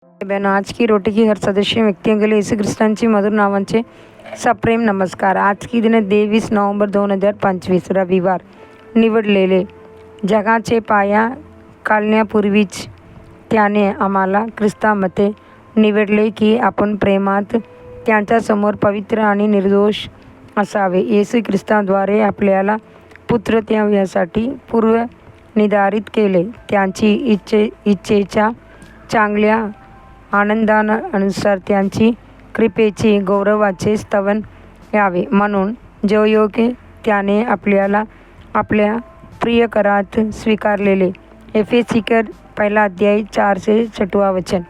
बहनों, आज की रोटी की हर सदस्य व्यक्तियों के लिए यीशु ख्रिस्तांची मधुर नावांचे सप्रेम नमस्कार। आज की दिन 23 नोव्हेंबर 2025 रविवार। निवडलेले. जगाचे पाया काढण्यापूर्वीच त्याने आम्हाला ख्रिस्तामध्ये निवडले की आपण प्रेमात त्यांच्यासमोर पवित्र आणि निर्दोष असावे. येशू ख्रिस्ताद्वारे आपल्याला पुत्रत्वासाठी पूर्व निर्धारित केले. त्यांची इच्छेच्या चांगल्या आनंदानुसार त्यांची कृपेची गौरवाचे स्तवन यावे म्हणून ज्यायोगे त्याने आपल्याला आपल्या प्रियकरात स्वीकारलेले. एफेसिकर 1:4-6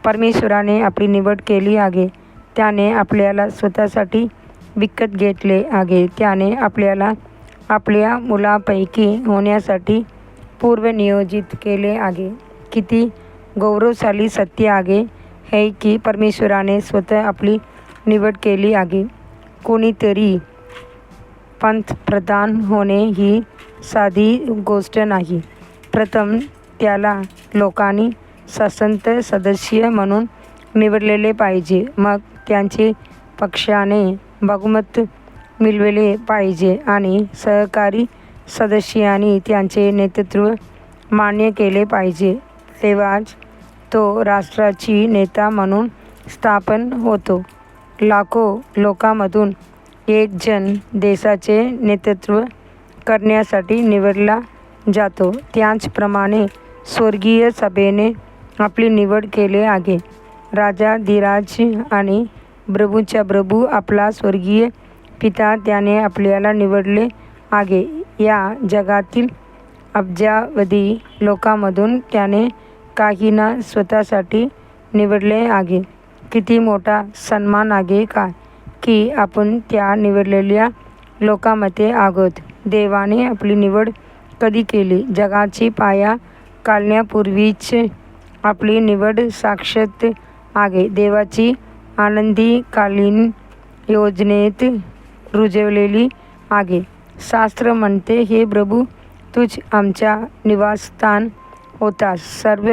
परमेश्वराने आपली निवड केली आहे. त्याने आपल्याला स्वतःसाठी विकत घेतले आहे. त्याने आपल्याला आपल्या मुलापैकी होण्यासाठी पूर्वनियोजित केले आहे. किती गौरवशाली सत्य आहे हे की परमेश्वराने स्वतः आपली निवड केली आहे. कोणीतरी पंतप्रधान होणे ही साधी गोष्ट नाही. प्रथम त्याला लोकांनी संसद सदस्य म्हणून निवडलेले पाहिजे. मग त्यांचे पक्षाने बहुमत मिळवले पाहिजे आणि सहकारी सदस्यांनी त्यांचे नेतृत्व मान्य केले पाहिजे. तेव्हाच तो राष्ट्राची नेता म्हणून स्थापन होतो. लाखो लोकांमधून एक जण देशाचे नेतृत्व करण्यासाठी निवडला जातो. त्याचप्रमाणे स्वर्गीय सभेने आपली निवड केली आहे. राजाधिराज आणि प्रभूच्या प्रभू आपला स्वर्गीय पिता त्याने आपल्याला निवडले आहे. या जगातील अब्जावधी लोकांमधून त्याने काहींना स्वतःसाठी निवडले आहे. किती मोठा सन्मान आहे काय की आपण त्या निवडलेल्या लोकांमध्ये आहोत. देवाने आपली निवड कधी केली? जगाची पाया काढण्यापूर्वीच आपली निवड साक्षात आहे. देवाची आनंदकालीन योजनेत रुजवलेली आहे. शास्त्र म्हणते, हे प्रभू, तूच आमच्या निवासस्थान होतास. सर्व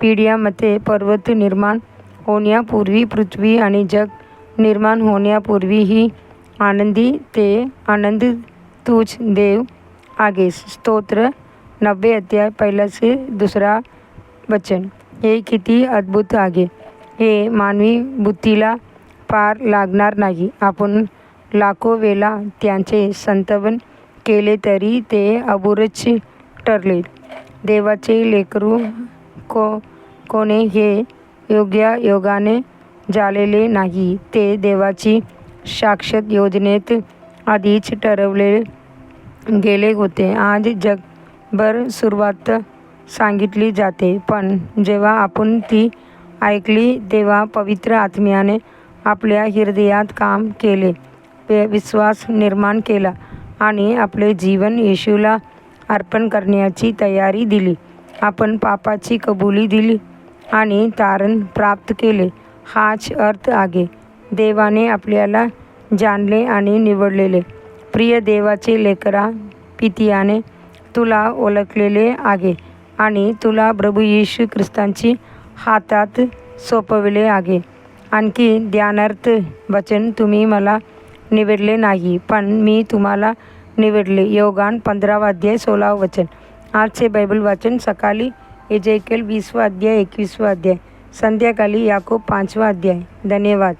पिढ्यांमध्ये पर्वत निर्माण होण्यापूर्वी, पृथ्वी आणि जग निर्माण होण्यापूर्वीही आनंदी ते आनंद तूच देव आहेस. स्तोत्र 90:1-2 हे किती अद्भुत आहे. हे मानवी बुद्धीला पार लागणार नाही. आपण लाखो वेळा त्यांचे संतवन केले तरी ते अपुरेच ठरले. देवाचे लेकरू कोणे हे योगायोगाने झालेले नाही. ते देवाची साक्षात योजनेत आधीच ठरवले गेले होते. आज जगभर सुरुवात सांगितली जाते, पण जेव्हा आपण ती ऐकली तेव्हा पवित्र आत्म्याने आपल्या हृदयात काम केले, विश्वास निर्माण केला आणि आपले जीवन येशूला अर्पण करण्याची तयारी दिली. आपण पापाची कबुली दिली आणि तारण प्राप्त केले. हाच अर्थ आहे देवाने आपल्याला जाणले आणि निवडलेले. प्रिय देवाचे लेकरा, पित्याने तुला ओळखलेले आहे आणि तुला प्रभू येशू ख्रिस्तांची हातात सोपवले आहे. आणखी ध्यानार्थ वचन, तुम्ही मला निवडले नाही, पण मी तुम्हाला निवडले. योहान 15:16. आजचे बायबल वाचन सकाळी एजेकिएल 20:21. संध्याकाळी याकूब 5. धन्यवाद.